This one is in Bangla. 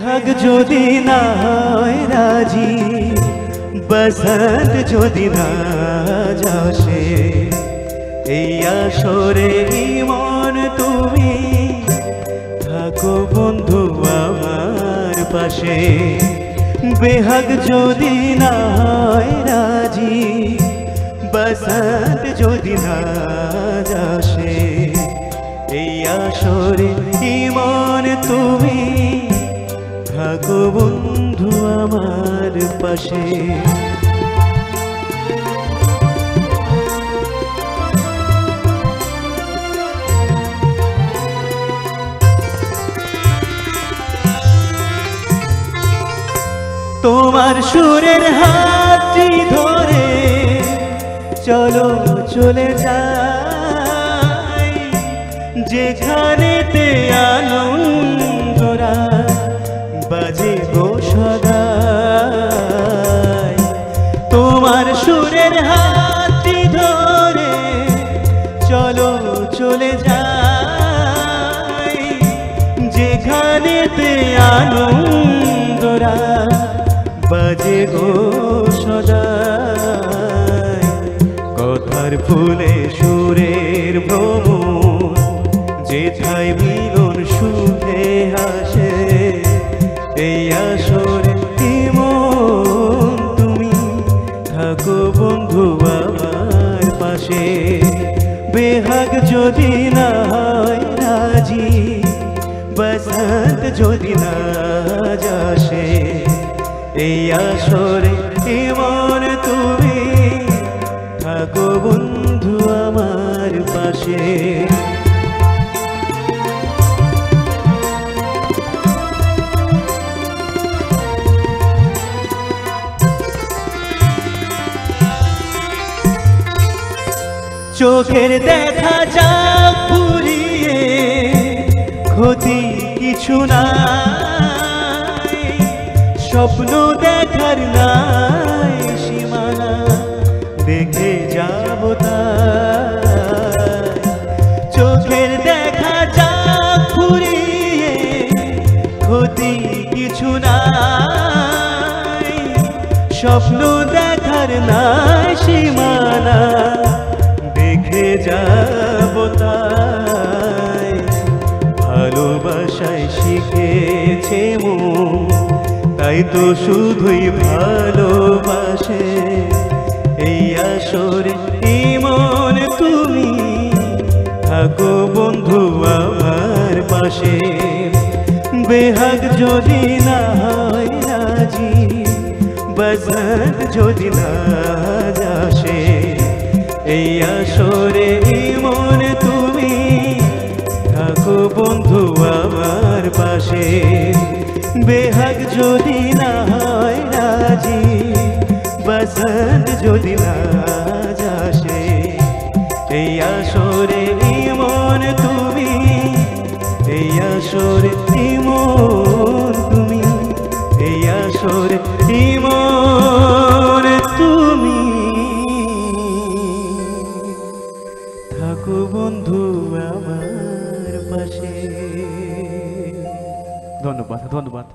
বেহাগ যদি না হয় রাজি, বসন্ত যদি না যাসে, এই আসরে মন তুমি থাকো বন্ধু আমার পাশে। বেহাগ যদি না হয় রাজি, বসন্ত যদি না যাসে, এই আসরে মন তুমি থাকো বন্ধু আমার পাশে। তোমার সুরের হাতটি ধরে চলো চলে যাই, যেখানেতে আনন্দরা বাজে গো সদাই। তোমার সুরের হাতটি ধরে চলো চলে যাই, যেখানেতে আনন্দরা বাজে গো সদাই। কথার ফুলে সুরের ভ্রমণ, যেথায় মিলন সুখে হাসে, এই আসরে মন তুমি থাকো বন্ধু আমার পাশে। বেহাগ যদি না হয় রাজি, বসন্ত যদি না যাসে, এই আসরে মন তুমি থাকো বন্ধু আমার পাশে। চোখের দেখা যাক ফুরিয়ে, ক্ষতি কিছু নাই, স্বপ্ন দেখার নাই সীমানা, দেখে যাব তাই। চোখের দেখা যাক ফুরিয়ে, ক্ষতি কিছু নাই, স্বপ্ন দেখার নাই সীমানা, দেখে যাব তাই। ভালোবাসায় শিখেছে মন, তাই তো শুধুই ভালোবাসে, এই আসরে মন তুমি থাকো বন্ধু আমার পাশে। বেহাগ যদি না হয় রাজি, বসন্ত যদি না যাসে, এই আসরে মন তুমি থাকো বন্ধু আমার পাশে। বেহাগ যদি না হয় রাজি, বসন্ত যদি না যাসে, এই আসরে মন তুমি, এই আসরে মন তুমি, এই আসরে মন তুমি থাকো বন্ধু আমার পাশে। ধন্যবাদ ধন্যবাদ।